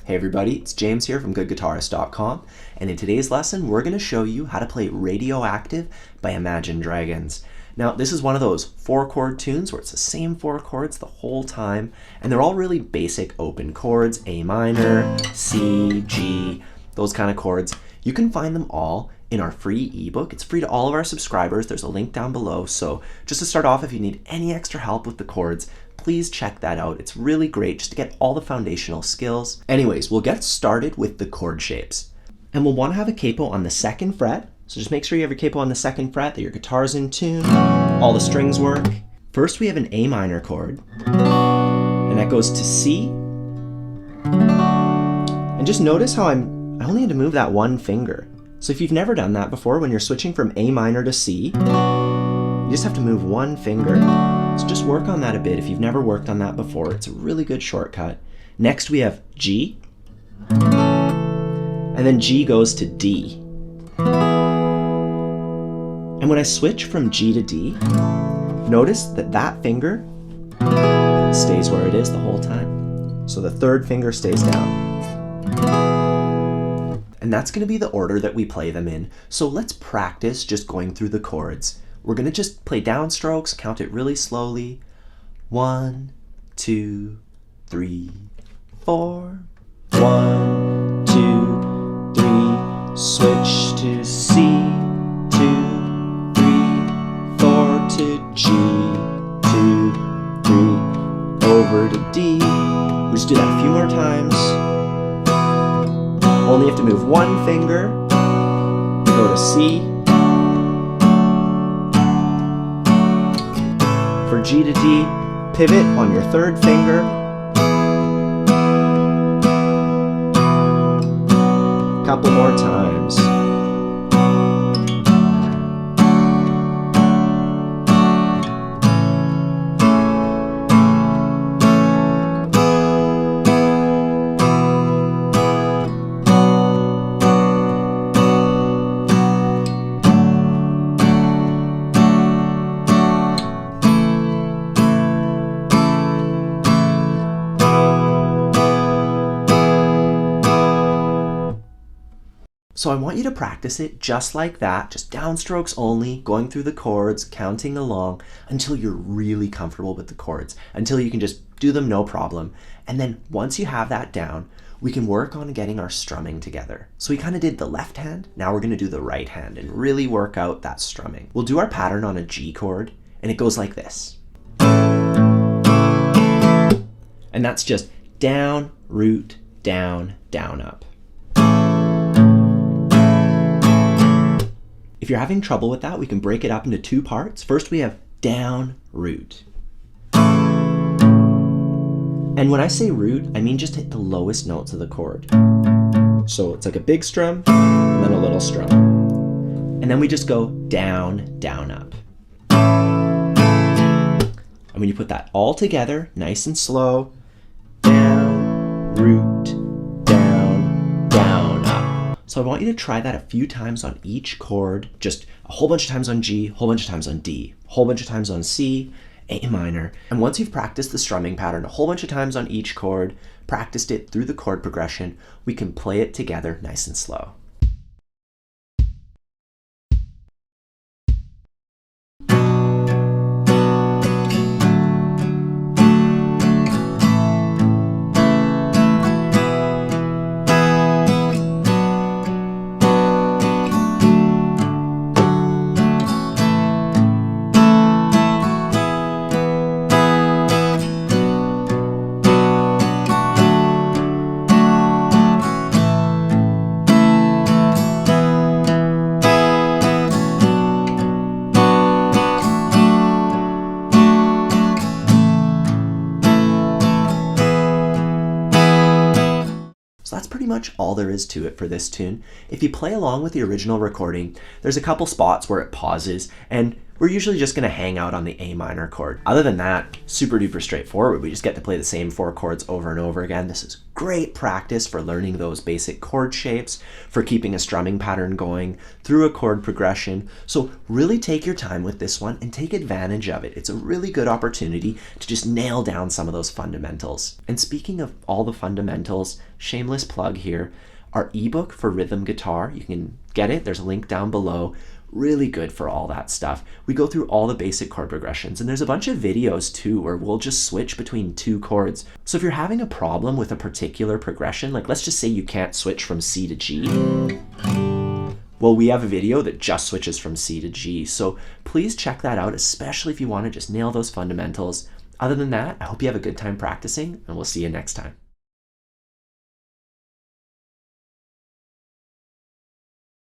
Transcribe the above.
Hey everybody, it's James here from GoodGuitarist.com, and in today's lesson we're going to show you how to play Radioactive by Imagine Dragons. Now this is one of those 4-chord tunes where it's the same 4 chords the whole time, and they're all really basic open chords, A minor, C, G, those kind of chords. You can find them all in our free ebook. It's free to all of our subscribers. There's a link down below, so just to start off, if you need any extra help with the chords, please check that out. It's really great just to get all the foundational skills. Anyways, we'll get started with the chord shapes. And we'll want to have a capo on the 2nd fret. So just make sure you have your capo on the 2nd fret, that your guitar's in tune, all the strings work. First we have an A minor chord, and that goes to C. And just notice how I only had to move that one finger. So if you've never done that before, when you're switching from A minor to C, you just have to move one finger. So just work on that a bit if you've never worked on that before. It's a really good shortcut. Next we have G, and then G goes to D. And when I switch from G to D, notice that that finger stays where it is the whole time. So the 3rd finger stays down. And that's going to be the order that we play them in. So let's practice just going through the chords. We're going to just play downstrokes, count it really slowly. 1, 2, 3, 4. 1, 2, 3. Switch to C, 2, 3, 4 to G, 2, 3. Over to D. We just do that a few more times. Only have to move one finger. Go to C. For G to D, pivot on your 3rd finger. Couple more times. So I want you to practice it just like that, just downstrokes only, going through the chords, counting along until you're really comfortable with the chords, until you can just do them no problem. And then once you have that down, we can work on getting our strumming together. So we kind of did the left hand, now we're going to do the right hand and really work out that strumming. We'll do our pattern on a G chord, and it goes like this. And that's just down, root, down, down, up. If you're having trouble with that, we can break it up into 2 parts. First we have down, root. And when I say root, I mean just hit the lowest notes of the chord. So it's like a big strum, and then a little strum. And then we just go down, down, up. And when you put that all together, nice and slow, down, root, down, down, up. So I want you to try that a few times on each chord, just a whole bunch of times on G, a whole bunch of times on D, a whole bunch of times on C, A minor. And once you've practiced the strumming pattern a whole bunch of times on each chord, practiced it through the chord progression, we can play it together nice and slow. So that's pretty much all there is to it for this tune. If you play along with the original recording, there's a couple spots where it pauses, and we're usually just going to hang out on the A minor chord. Other than that, super duper straightforward. We just get to play the same 4 chords over and over again. This is great practice for learning those basic chord shapes, for keeping a strumming pattern going through a chord progression. So really take your time with this one and take advantage of it. It's a really good opportunity to just nail down some of those fundamentals. And speaking of all the fundamentals, shameless plug here, our ebook for rhythm guitar, you can get it, there's a link down below. Really good for all that stuff. We go through all the basic chord progressions, and there's a bunch of videos too where we'll just switch between 2 chords. So if you're having a problem with a particular progression, like let's just say you can't switch from C to G, well, we have a video that just switches from C to G. So please check that out, especially if you want to just nail those fundamentals. Other than that, I hope you have a good time practicing, and we'll see you next time.